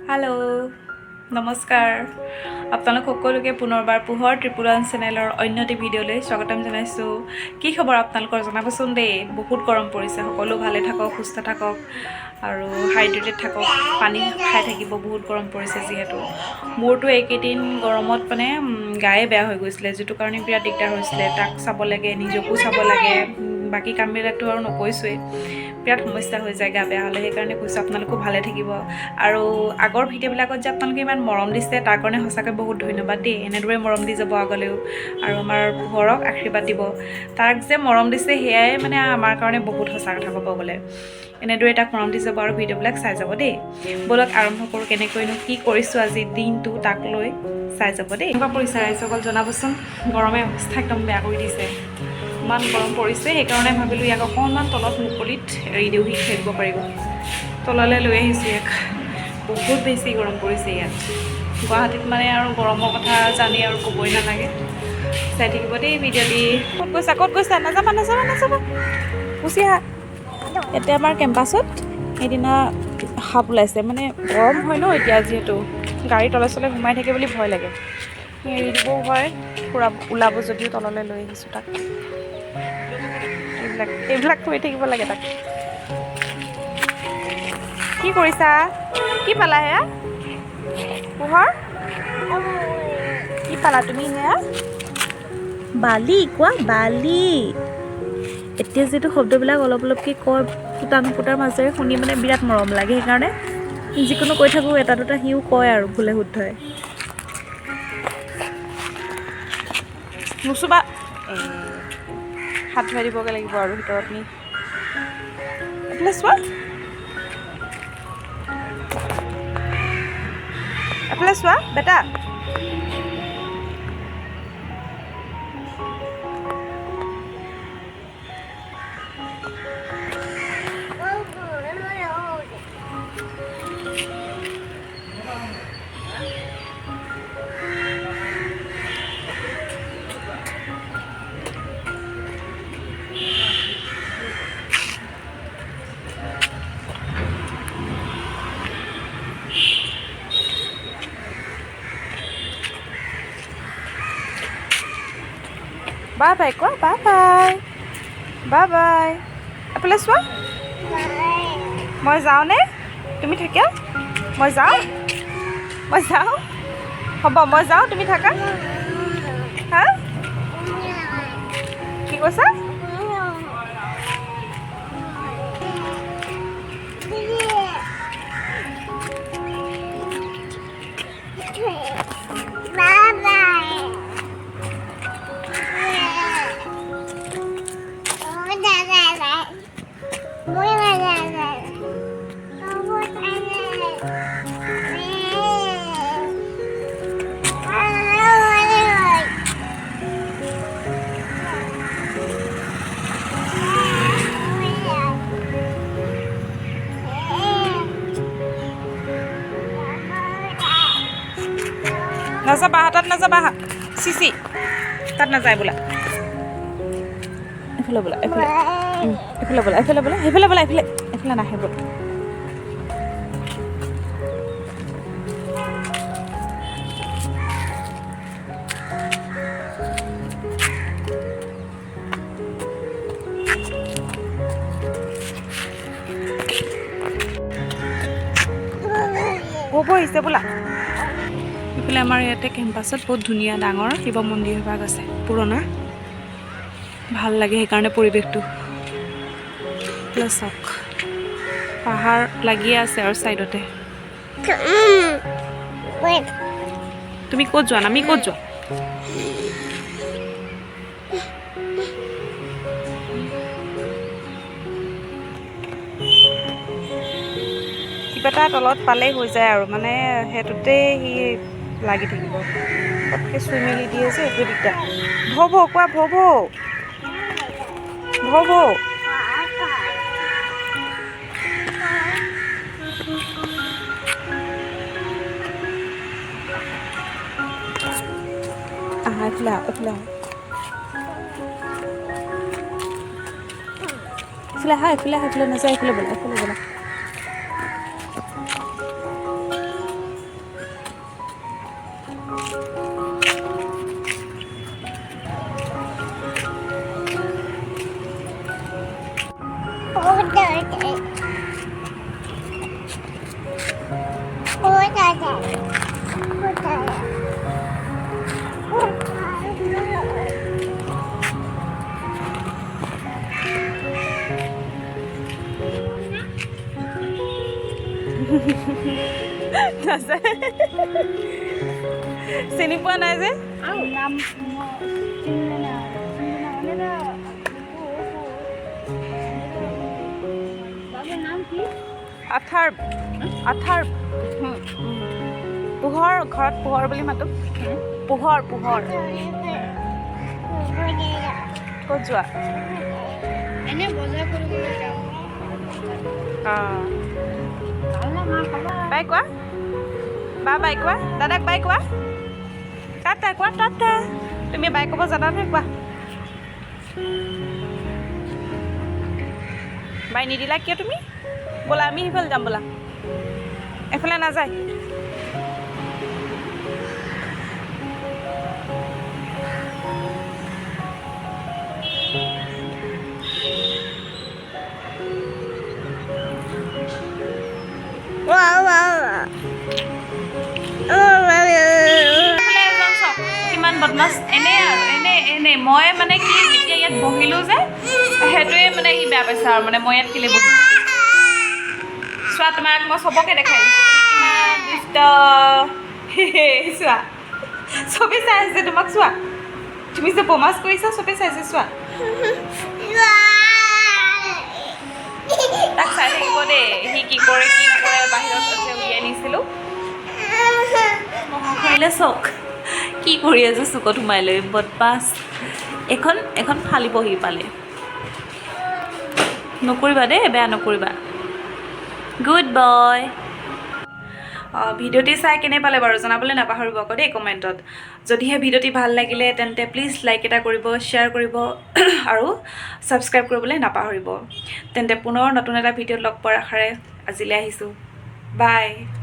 Hello नमस्कार আপোনালোক সকলোকে পুনৰবাৰ পোহৰ ত্ৰিপুৰান চেনেলৰ অন্য এটি ভিডিঅ'লৈ স্বাগতম জনাইছোঁ। কি খবৰ আপোনালোকৰ জনাবচোন দেই। বহুত গৰম পৰিছে, সকলো ভালে থাকক, সুস্থ থাকক আৰু হাইড্ৰেটেড থাকক, পানী খাই থাকিব। বহুত গৰম পৰিছে যিহেতু মোৰতো এইকেইদিন গৰমত মানে গায়ে বেয়া হৈ গৈছিলে, যিটো কাৰণে বিৰাট দিগদাৰ হৈছিলে। তাক চাব লাগে, নিজকো চাব লাগে, বাকী কামবিলাকতো আৰু নকৈছোৱেই। বিৰাট সমস্যা হৈ যায় গা বেয়া হ'লে। সেইকাৰণে কৈছোঁ আপোনালোকো ভালে থাকিব। আৰু আগৰ ভিডিঅ'বিলাকত যে আপোনালোকে ইমান মৰম দিছে তাৰ কাৰণে সঁচাকৈ বহুত ধন্যবাদ দেই। এনেদৰে মৰম দি যাব আগলৈও আৰু আমাৰ পোহৰক আশীৰ্বাদ দিব। তাক যে মৰম দিছে সেয়াই মানে আমাৰ কাৰণে বহুত সঁচা কথা ক'ব গ'লে। এনেদৰে তাক মৰম দি যাব আৰু ভিডিঅ'বিলাক চাই যাব দেই। ব'লক আৰম্ভ কৰোঁ, কেনেকৈনো কি কৰিছোঁ আজি দিনটো তাক লৈ চাই যাব দেই। এনেকুৱা পৰিছে ৰাইজসকল জনাবচোন। গৰমে অৱস্থা একদম বেয়া কৰি দিছে, ইমান গৰম পৰিছে। সেইকাৰণে ভাবিলোঁ ইয়াক অকণমান তলত মুকলিত এৰি দিওঁ, সি খেলিব পাৰিব। তললৈ লৈ আহিছোঁ ইয়াক। বহুত বেছি গৰম পৰিছে ইয়াত। গুৱাহাটীত মানে আৰু গৰমৰ কথা জানি আৰু ক'বই নালাগে। চাই থাকিব দেই ভিডিঅ'টি। ক'ত গৈছা নাযাবা গুচি আহা। এতিয়া আমাৰ কেম্পাছত সেইদিনা সাপ ওলাইছে। মানে গৰম হয় ন এতিয়া, যিহেতু গাড়ী তলে চলে সোমাই থাকে বুলি ভয় লাগে। এৰি দিবও হয়, ওলাব যদিও তললৈ লৈ আহিছোঁ তাক। এইবিলাক কৰি থাকিব লাগে তাক। কি কৰিছা? কি পালা সেয়া পোহৰ? কি পালা তুমি সেয়া? বালি কোৱা, বালি। এতিয়া যিটো শব্দবিলাক অলপ অলপকৈ কয় ফুটা নুফুটাৰ মাজেৰে শুনি মানে বিৰাট মৰম লাগে। সেইকাৰণে যিকোনো কৈ থাকোঁ এটা দুটা সিও কয় আৰু ভুলে শুদ্ধই। নুচুবা, হাত ধুৱাই দিবগৈ লাগিব আৰু ভিতৰত নি। এইফালে চোৱা, এইফালে চোৱা বেটা। বাই বাই কোৱা, বাই বাই, বাই বাই। এফালে চোৱা, মই যাওঁনে? তুমি থাকা, মই যাওঁ হ'ব, মই যাওঁ তুমি থাকা। হা কি কৈছা? নাযাবা, তাত নাযাবা, চিচি তাত নাযায় বোলা। এইফালে বোলা, এইফালে বোলা, এইফালে বোলা, সেইফালে বোলা, এইফালে নাহে বোলা। হ'ব আহিছে বোলা। এইফালে আমাৰ ইয়াতে কেম্পাছত বহুত ধুনীয়া ডাঙৰ শিৱ মন্দিৰ এভাগ আছে, পুৰণা। ভাল লাগে সেইকাৰণে পৰিৱেশটো। প্লাছ চাওক, পাহাৰ লাগিয়ে আছে আৰু ছাইডতে। তুমি ক'ত যোৱা? আমি ক'ত যোৱা? কিবা এটা তলত পালেই হৈ যায় আৰু মানে সেইটোতে সি লাগি থাকিব। পটকৈ চুই মেলি দিয়ে যে এইটো দিগদাৰ। ভৌ কোৱা, ভৌ আহা, এইফালে আহা, এইফালে নাযায়, এইফালে বোলা। আছে চিনি পোৱা নাই যে আথাৰ আথাৰ পোহৰ ঘৰত পোহৰ বুলি মাতো পোহৰ পোহৰ ক'ত যোৱা বাই কোৱা বাই কোৱা দাদাক বাই কোৱা টাটা কোৱা টাটা তুমি বাই ক'ব জানা নহয় কোৱা বাই নিদিলা কিয় তুমি ব'লা আমি সেইফালে যাম ব'লা এফালে নাযায় কিমান বদমাছ এনে আৰু এনে মই মানে কি এতিয়া ইয়াত বহিলোঁ যে সেইটোৱে মানে সি বেয়া পাইছে আৰু মানে মই ইয়াত কেলৈ বহিলোঁ চোৱা তোমাক মই চবকে দেখাই দিছোঁ কিমান দুষ্ট চোৱা চবেই চাই আছে তোমাক চোৱা তুমি যে বমাছ কৰিছা চবেই চাইছে চোৱা তাক চাই থাকিব দেই সি কি কৰে কি নকৰে বাহিৰত আছে উলিয়াই নিছিলোঁ খাইলে চক কি কৰি আছে চুকত সোমাই লৈ বদমাছ এখন ফালিবহি পালে নকৰিবা দেই বেয়া নকৰিবা গুড বয় ভিডিঅ'টি চাই কেনে পালে বাৰু জনাবলৈ নাপাহৰিব আকৌ দেই কমেণ্টত যদিহে ভিডিঅ'টি ভাল লাগিলে তেন্তে প্লিজ লাইক এটা কৰিব শ্বেয়াৰ কৰিব আৰু ছাবস্ক্ৰাইব কৰিবলৈ নাপাহৰিব তেন্তে পুনৰ নতুন এটা ভিডিঅ'ত লগ পোৱাৰ আশাৰে আজিলৈ আহিছোঁ বাই